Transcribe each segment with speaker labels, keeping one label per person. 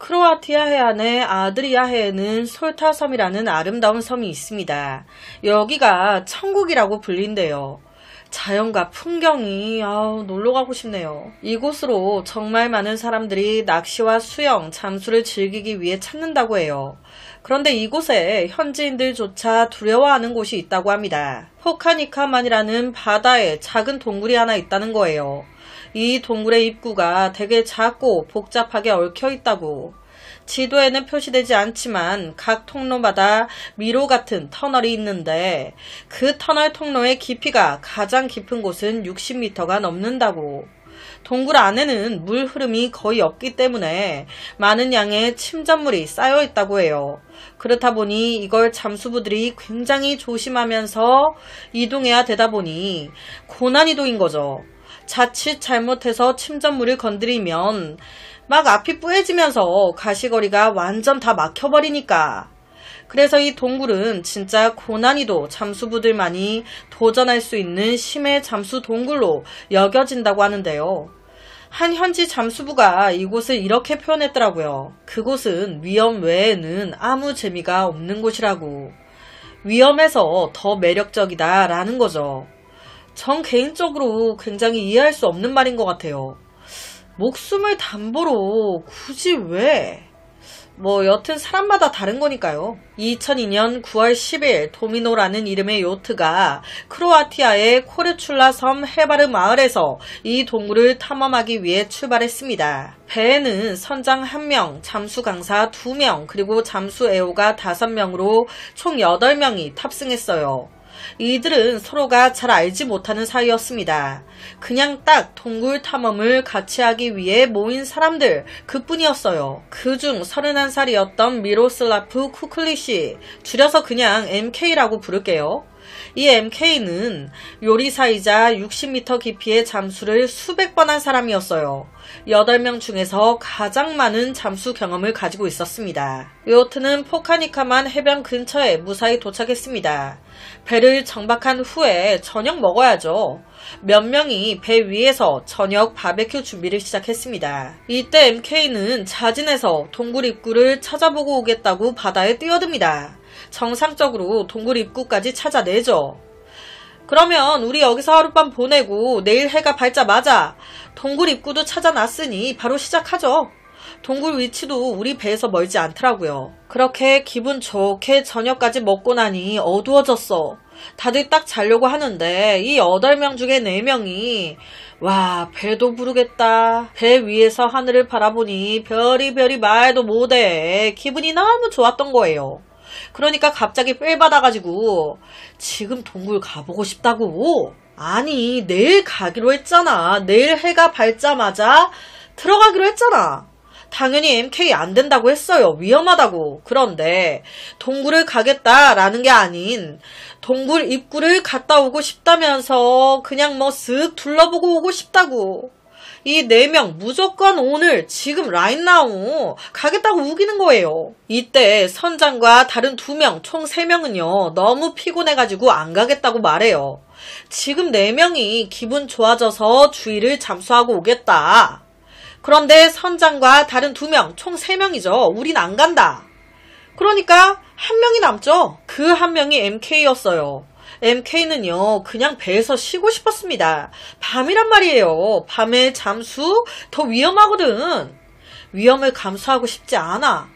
Speaker 1: 크로아티아 해안의 아드리아 해에는 솔타섬이라는 아름다운 섬이 있습니다. 여기가 천국이라고 불린대요. 자연과 풍경이 놀러가고 싶네요. 이곳으로 정말 많은 사람들이 낚시와 수영, 잠수를 즐기기 위해 찾는다고 해요. 그런데 이곳에 현지인들조차 두려워하는 곳이 있다고 합니다. 포카니카만이라는 바다에 작은 동굴이 하나 있다는 거예요. 이 동굴의 입구가 되게 작고 복잡하게 얽혀 있다고. 지도에는 표시되지 않지만 각 통로마다 미로 같은 터널이 있는데 그 터널 통로의 깊이가 가장 깊은 곳은 60m가 넘는다고. 동굴 안에는 물 흐름이 거의 없기 때문에 많은 양의 침전물이 쌓여 있다고 해요. 그렇다 보니 이걸 잠수부들이 굉장히 조심하면서 이동해야 되다 보니 고난이도인 거죠. 자칫 잘못해서 침전물을 건드리면 막 앞이 뿌얘지면서 가시거리가 완전 다 막혀버리니까. 그래서 이 동굴은 진짜 고난이도 잠수부들만이 도전할 수 있는 심해 잠수 동굴로 여겨진다고 하는데요. 한 현지 잠수부가 이곳을 이렇게 표현했더라고요. 그곳은 위험 외에는 아무 재미가 없는 곳이라고. 위험해서 더 매력적이다 라는 거죠. 전 개인적으로 굉장히 이해할 수 없는 말인 것 같아요. 목숨을 담보로 굳이 왜? 여튼 사람마다 다른 거니까요. 2002년 9월 10일 도미노라는 이름의 요트가 크로아티아의 코르출라 섬 헤바르 마을에서 이 동굴을 탐험하기 위해 출발했습니다. 배에는 선장 1명, 잠수 강사 2명, 그리고 잠수 애호가 5명으로 총 8명이 탑승했어요. 이들은 서로가 잘 알지 못하는 사이였습니다. 그냥 딱 동굴 탐험을 같이 하기 위해 모인 사람들 그뿐이었어요. 그중 31살이었던 미로슬라프 쿠클리시, 줄여서 그냥 MK라고 부를게요. 이 MK는 요리사이자 60m 깊이의 잠수를 수백 번 한 사람이었어요. 8명 중에서 가장 많은 잠수 경험을 가지고 있었습니다. 요트는 포카니카만 해변 근처에 무사히 도착했습니다. 배를 정박한 후에 저녁 먹어야죠. 몇 명이 배 위에서 저녁 바베큐 준비를 시작했습니다. 이때 MK는 자진해서 동굴 입구를 찾아보고 오겠다고 바다에 뛰어듭니다. 정상적으로 동굴 입구까지 찾아내죠. 그러면 우리 여기서 하룻밤 보내고 내일 해가 밝자마자 동굴 입구도 찾아놨으니 바로 시작하죠. 동굴 위치도 우리 배에서 멀지 않더라고요. 그렇게 기분 좋게 저녁까지 먹고 나니 어두워졌어. 다들 딱 자려고 하는데 이 8명 중에 4명이 와, 배도 부르겠다. 배 위에서 하늘을 바라보니 별이 말도 못해. 기분이 너무 좋았던 거예요. 그러니까 갑자기 삘 받아가지고 지금 동굴 가보고 싶다고? 아니, 내일 가기로 했잖아. 내일 해가 밝자마자 들어가기로 했잖아. 당연히 MK 안 된다고 했어요. 위험하다고. 그런데 동굴을 가겠다라는 게 아닌 동굴 입구를 갔다 오고 싶다면서 그냥 쓱 둘러보고 오고 싶다고. 이 4명 무조건 오늘 지금 right now 가겠다고 우기는 거예요. 이때 선장과 다른 2명 총 3명은요 너무 피곤해가지고 안 가겠다고 말해요. 지금 4명이 기분 좋아져서 주위를 잠수하고 오겠다. 그런데 선장과 다른 2명 총 3명이죠. 우린 안 간다. 그러니까 1명이 남죠. 그 1명이 MK였어요. MK는요 그냥 배에서 쉬고 싶었습니다. 밤이란 말이에요. 밤에 잠수 더 위험하거든. 위험을 감수하고 싶지 않아.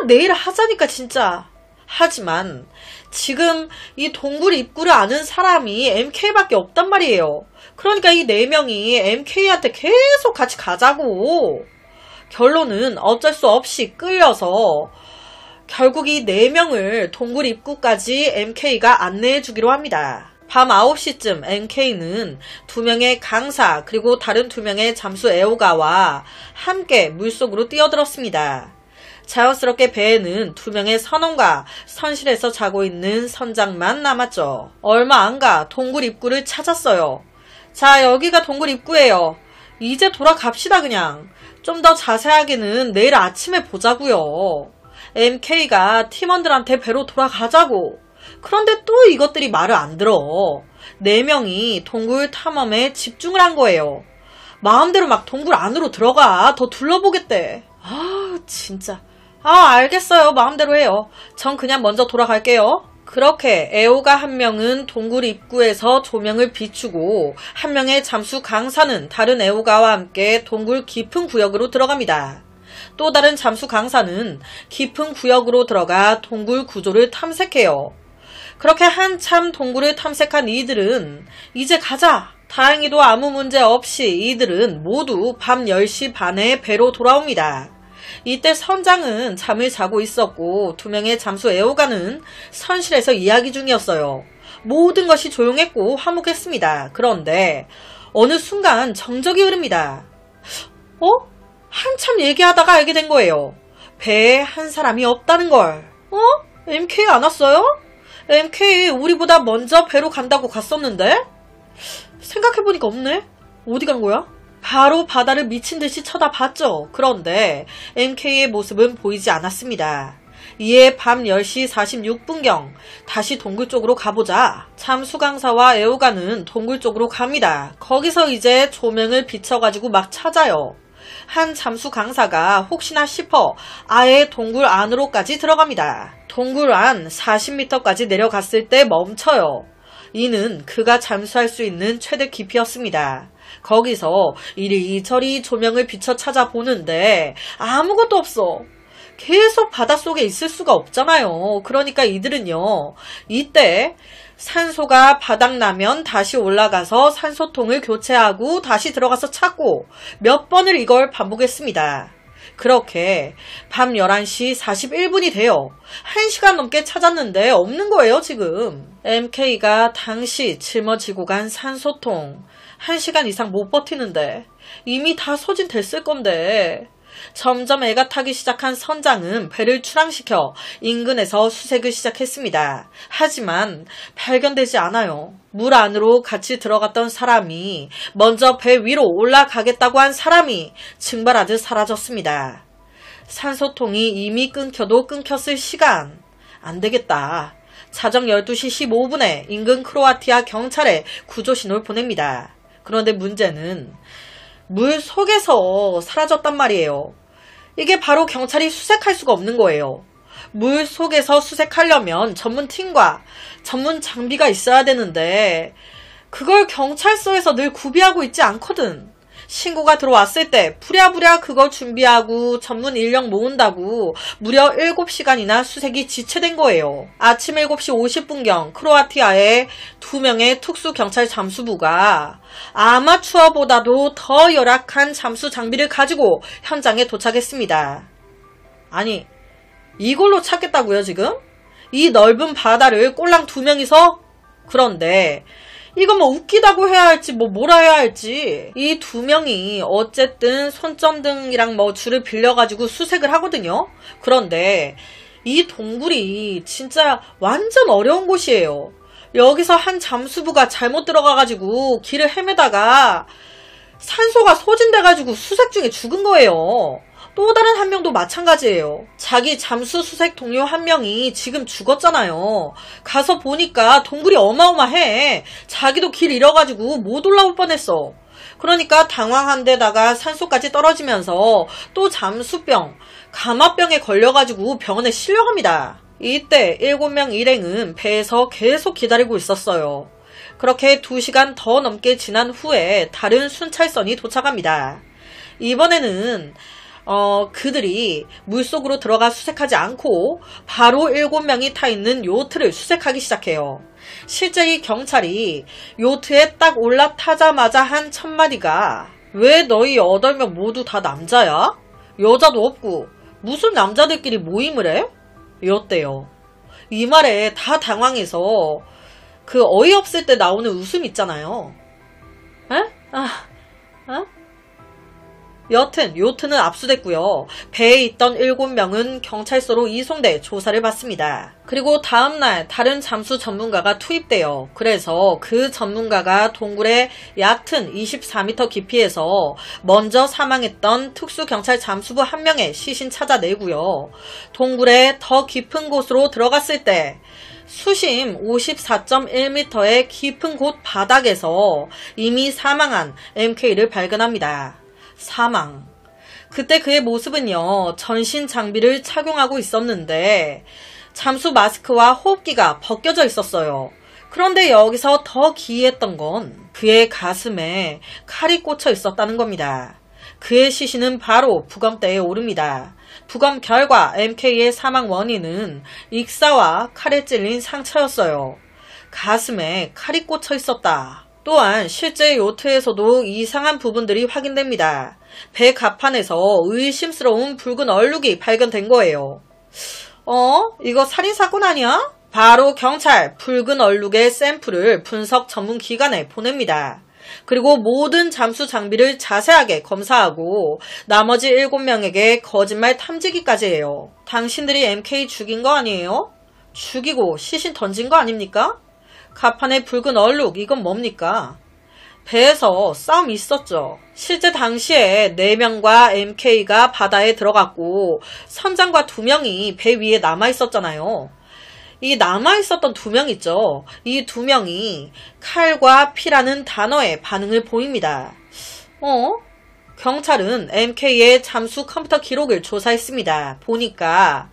Speaker 1: 내일 하자니까 진짜. 하지만 지금 이 동굴 입구를 아는 사람이 MK밖에 없단 말이에요. 그러니까 이 4명이 MK한테 계속 같이 가자고. 결론은 어쩔 수 없이 끌려서 결국 이 4명을 동굴 입구까지 MK가 안내해 주기로 합니다. 밤 9시쯤 MK는 2명의 강사 그리고 다른 2명의 잠수 애호가와 함께 물속으로 뛰어들었습니다. 자연스럽게 배에는 2명의 선원과 선실에서 자고 있는 선장만 남았죠. 얼마 안 가 동굴 입구를 찾았어요. 자, 여기가 동굴 입구예요. 이제 돌아갑시다 그냥. 좀 더 자세하게는 내일 아침에 보자고요. MK가 팀원들한테 배로 돌아가자고. 그런데 또 이것들이 말을 안 들어. 4명이 동굴 탐험에 집중을 한 거예요. 마음대로 막 동굴 안으로 들어가. 더 둘러보겠대. 진짜. 알겠어요. 마음대로 해요. 전 그냥 먼저 돌아갈게요. 그렇게 애호가 한 명은 동굴 입구에서 조명을 비추고 한 명의 잠수 강사는 다른 애호가와 함께 동굴 깊은 구역으로 들어갑니다. 또 다른 잠수 강사는 깊은 구역으로 들어가 동굴 구조를 탐색해요. 그렇게 한참 동굴을 탐색한 이들은 이제 가자! 다행히도 아무 문제 없이 이들은 모두 밤 10시 반에 배로 돌아옵니다. 이때 선장은 잠을 자고 있었고 두 명의 잠수 애호가는 선실에서 이야기 중이었어요. 모든 것이 조용했고 화목했습니다. 그런데 어느 순간 정적이 흐릅니다. 한참 얘기하다가 알게 된 거예요. 배에 한 사람이 없다는 걸. MK 안 왔어요? MK 우리보다 먼저 배로 간다고 갔었는데? 생각해보니까 없네? 어디 간 거야? 바로 바다를 미친 듯이 쳐다봤죠. 그런데 MK의 모습은 보이지 않았습니다. 이에 밤 10시 46분경 다시 동굴 쪽으로 가보자. 잠수 강사와 애호가는 동굴 쪽으로 갑니다. 거기서 이제 조명을 비춰가지고 막 찾아요. 한 잠수 강사가 혹시나 싶어 아예 동굴 안으로까지 들어갑니다. 동굴 안 40m까지 내려갔을 때 멈춰요. 이는 그가 잠수할 수 있는 최대 깊이였습니다. 거기서 이리저리 조명을 비춰 찾아보는데 아무것도 없어. 계속 바닷속에 있을 수가 없잖아요. 그러니까 이들은요, 이때 산소가 바닥나면 다시 올라가서 산소통을 교체하고 다시 들어가서 찾고 몇 번을 이걸 반복했습니다. 그렇게 밤 11시 41분이 돼요. 1시간 넘게 찾았는데 없는 거예요, 지금. MK가 당시 짊어지고 간 산소통 1시간 이상 못 버티는데 이미 다 소진됐을 건데. 점점 애가 타기 시작한 선장은 배를 출항시켜 인근에서 수색을 시작했습니다. 하지만 발견되지 않아요. 물 안으로 같이 들어갔던 사람이, 먼저 배 위로 올라가겠다고 한 사람이 증발하듯 사라졌습니다. 산소통이 이미 끊겨도 끊겼을 시간. 안 되겠다. 자정 12시 15분에 인근 크로아티아 경찰에 구조 신호를 보냅니다. 그런데 문제는 물 속에서 사라졌단 말이에요. 이게 바로 경찰이 수색할 수가 없는 거예요. 물 속에서 수색하려면 전문팀과 전문 장비가 있어야 되는데 그걸 경찰서에서 늘 구비하고 있지 않거든. 신고가 들어왔을 때 부랴부랴 그걸 준비하고 전문 인력 모은다고 무려 7시간이나 수색이 지체된 거예요. 아침 7시 50분경 크로아티아의 2명의 특수경찰 잠수부가 아마추어보다도 더 열악한 잠수 장비를 가지고 현장에 도착했습니다. 아니, 이걸로 찾겠다고요, 지금? 이 넓은 바다를 꼴랑 2명이서? 그런데 이건 뭐 웃기다고 해야 할지 뭐라 해야 할지, 이 2명이 어쨌든 손전등이랑 뭐 줄을 빌려가지고 수색을 하거든요. 그런데 이 동굴이 진짜 완전 어려운 곳이에요. 여기서 한 잠수부가 잘못 들어가가지고 길을 헤매다가 산소가 소진돼가지고 수색 중에 죽은 거예요. 또 다른 한 명도 마찬가지예요. 자기 잠수 수색 동료 한 명이 지금 죽었잖아요. 가서 보니까 동굴이 어마어마해. 자기도 길 잃어가지고 못 올라올 뻔했어. 그러니까 당황한 데다가 산소까지 떨어지면서 또 잠수병, 가마병에 걸려가지고 병원에 실려갑니다. 이때 7명 일행은 배에서 계속 기다리고 있었어요. 그렇게 2시간 더 넘게 지난 후에 다른 순찰선이 도착합니다. 이번에는 그들이 물속으로 들어가 수색하지 않고 바로 7명이 타 있는 요트를 수색하기 시작해요. 실제 이 경찰이 요트에 딱 올라타자마자 한 첫마디가 왜 너희 8명 모두 다 남자야? 여자도 없고 무슨 남자들끼리 모임을 해? 이었대요. 이 말에 다 당황해서 그 어이없을 때 나오는 웃음 있잖아요. 에? 여튼 요트는 압수됐고요. 배에 있던 7명은 경찰서로 이송돼 조사를 받습니다. 그리고 다음날 다른 잠수 전문가가 투입돼요. 그래서 그 전문가가 동굴의 얕은 24m 깊이에서 먼저 사망했던 특수경찰 잠수부 한 명의 시신 찾아내고요. 동굴의 더 깊은 곳으로 들어갔을 때 수심 54.1m의 깊은 곳 바닥에서 이미 사망한 MK를 발견합니다. 사망. 그때 그의 모습은요, 전신 장비를 착용하고 있었는데 잠수 마스크와 호흡기가 벗겨져 있었어요. 그런데 여기서 더 기이했던 건 그의 가슴에 칼이 꽂혀 있었다는 겁니다. 그의 시신은 바로 부검대에 오릅니다. 부검 결과 MK의 사망 원인은 익사와 칼에 찔린 상처였어요. 가슴에 칼이 꽂혀 있었다. 또한 실제 요트에서도 이상한 부분들이 확인됩니다. 배 갑판에서 의심스러운 붉은 얼룩이 발견된 거예요. 이거 살인사건 아니야? 바로 경찰 붉은 얼룩의 샘플을 분석 전문 기관에 보냅니다. 그리고 모든 잠수 장비를 자세하게 검사하고 나머지 7명에게 거짓말 탐지기까지 해요. 당신들이 MK 죽인 거 아니에요? 죽이고 시신 던진 거 아닙니까? 갑판에 붉은 얼룩, 이건 뭡니까? 배에서 싸움이 있었죠. 실제 당시에 4명과 MK가 바다에 들어갔고 선장과 2명이 배 위에 남아있었잖아요. 이 남아있었던 2명 있죠. 이 2명이 칼과 피라는 단어에 반응을 보입니다. 경찰은 MK의 잠수 컴퓨터 기록을 조사했습니다. 보니까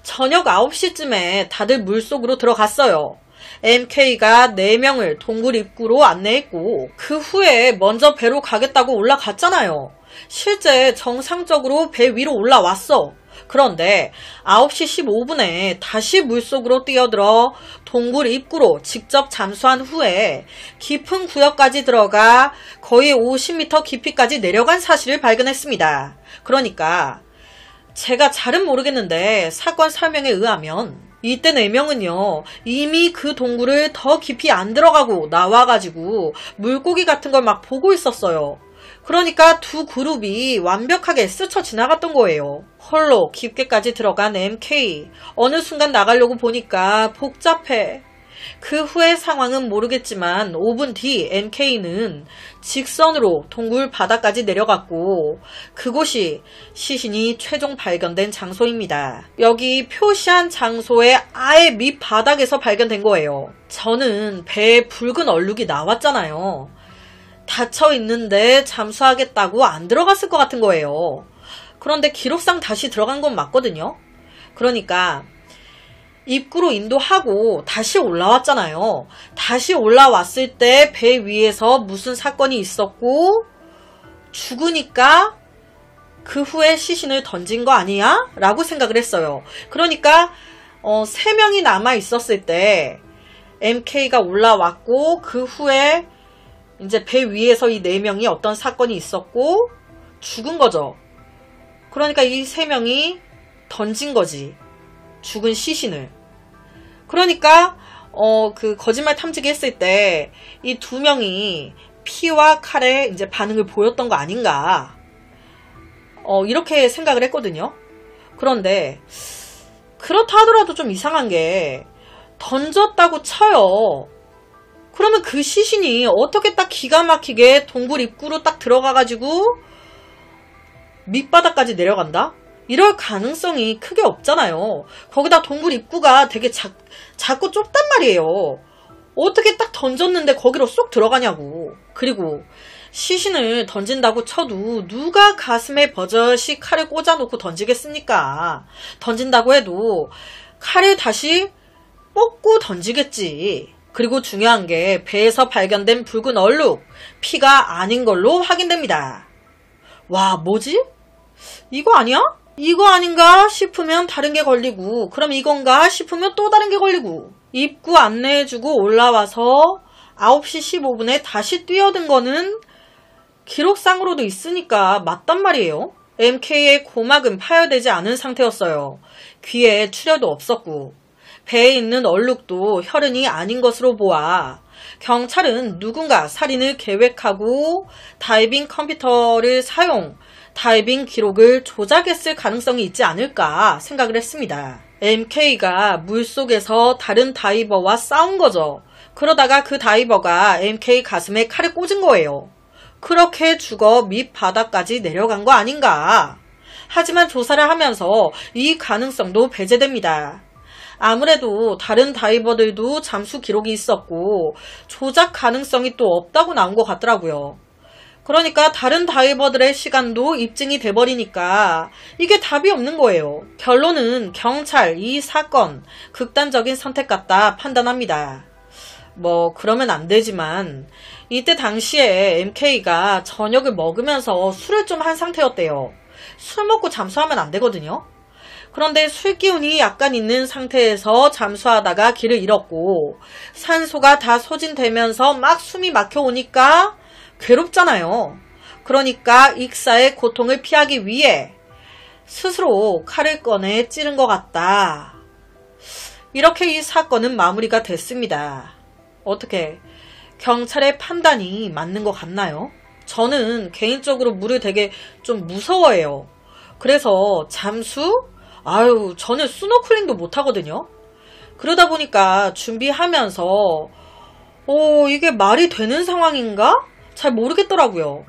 Speaker 1: 저녁 9시쯤에 다들 물속으로 들어갔어요. MK가 4명을 동굴 입구로 안내했고 그 후에 먼저 배로 가겠다고 올라갔잖아요. 실제 정상적으로 배 위로 올라왔어. 그런데 9시 15분에 다시 물속으로 뛰어들어 동굴 입구로 직접 잠수한 후에 깊은 구역까지 들어가 거의 50m 깊이까지 내려간 사실을 발견했습니다. 그러니까 제가 잘은 모르겠는데 사건 설명에 의하면 이때 4명은요 이미 그 동굴을 더 깊이 안 들어가고 나와가지고 물고기 같은 걸 막 보고 있었어요. 그러니까 두 그룹이 완벽하게 스쳐 지나갔던 거예요. 홀로 깊게까지 들어간 MK. 어느 순간 나가려고 보니까 복잡해. 그 후의 상황은 모르겠지만 5분 뒤 MK는 직선으로 동굴 바닥까지 내려갔고 그곳이 시신이 최종 발견된 장소입니다. 여기 표시한 장소의 아예 밑바닥에서 발견된 거예요. 저는 배에 붉은 얼룩이 나왔잖아요. 닫혀 있는데 잠수하겠다고 안 들어갔을 것 같은 거예요. 그런데 기록상 다시 들어간 건 맞거든요. 그러니까 입구로 인도하고 다시 올라왔잖아요. 다시 올라왔을 때 배 위에서 무슨 사건이 있었고 죽으니까 그 후에 시신을 던진 거 아니야? 라고 생각을 했어요. 그러니까 3명이 남아 있었을 때 MK가 올라왔고 그 후에 이제 배 위에서 이 4명이 어떤 사건이 있었고 죽은 거죠. 그러니까 이 3명이 던진 거지. 죽은 시신을. 그러니까 그 거짓말 탐지기 했을 때 이 2명이 피와 칼에 이제 반응을 보였던 거 아닌가. 이렇게 생각을 했거든요. 그런데 그렇다 하더라도 좀 이상한 게 던졌다고 쳐요. 그러면 그 시신이 어떻게 딱 기가 막히게 동굴 입구로 딱 들어가가지고 밑바닥까지 내려간다? 이럴 가능성이 크게 없잖아요. 거기다 동굴 입구가 되게 작고 좁단 말이에요. 어떻게 딱 던졌는데 거기로 쏙 들어가냐고. 그리고 시신을 던진다고 쳐도 누가 가슴에 버젓이 칼을 꽂아놓고 던지겠습니까? 던진다고 해도 칼을 다시 뽑고 던지겠지. 그리고 중요한 게 배에서 발견된 붉은 얼룩, 피가 아닌 걸로 확인됩니다. 와, 뭐지? 이거 아니야? 이거 아닌가 싶으면 다른 게 걸리고 그럼 이건가 싶으면 또 다른 게 걸리고 입구 안내해주고 올라와서 9시 15분에 다시 뛰어든 거는 기록상으로도 있으니까 맞단 말이에요. MK의 고막은 파열되지 않은 상태였어요. 귀에 출혈도 없었고 배에 있는 얼룩도 혈흔이 아닌 것으로 보아 경찰은 누군가 살인을 계획하고 다이빙 컴퓨터를 사용, 다이빙 기록을 조작했을 가능성이 있지 않을까 생각을 했습니다. MK가 물속에서 다른 다이버와 싸운 거죠. 그러다가 그 다이버가 MK 가슴에 칼을 꽂은 거예요. 그렇게 죽어 밑바닥까지 내려간 거 아닌가. 하지만 조사를 하면서 이 가능성도 배제됩니다. 아무래도 다른 다이버들도 잠수 기록이 있었고 조작 가능성이 또 없다고 나온 것 같더라고요. 그러니까 다른 다이버들의 시간도 입증이 돼버리니까 이게 답이 없는 거예요. 결론은 경찰 이 사건 극단적인 선택 같다 판단합니다. 뭐 그러면 안 되지만 이때 당시에 MK가 저녁을 먹으면서 술을 좀 한 상태였대요. 술 먹고 잠수하면 안 되거든요. 그런데 술 기운이 약간 있는 상태에서 잠수하다가 길을 잃었고 산소가 다 소진되면서 막 숨이 막혀오니까 괴롭잖아요. 그러니까 익사의 고통을 피하기 위해 스스로 칼을 꺼내 찌른 것 같다. 이렇게 이 사건은 마무리가 됐습니다. 어떻게 경찰의 판단이 맞는 것 같나요? 저는 개인적으로 물을 되게 좀 무서워해요. 그래서 잠수? 저는 스노클링도 못하거든요. 그러다 보니까 준비하면서 이게 말이 되는 상황인가? 잘 모르겠더라고요.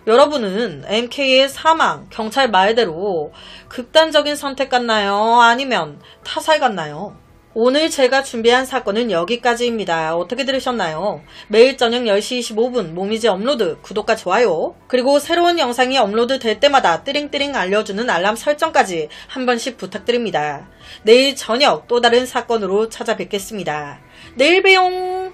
Speaker 1: 여러분은 MK의 사망, 경찰 말대로 극단적인 선택 같나요? 아니면 타살 같나요? 오늘 제가 준비한 사건은 여기까지입니다. 어떻게 들으셨나요? 매일 저녁 10시 25분 모미지 업로드, 구독과 좋아요, 그리고 새로운 영상이 업로드 될 때마다 띠링띠링 알려주는 알람 설정까지 한 번씩 부탁드립니다. 내일 저녁 또 다른 사건으로 찾아뵙겠습니다. 내일 봬용!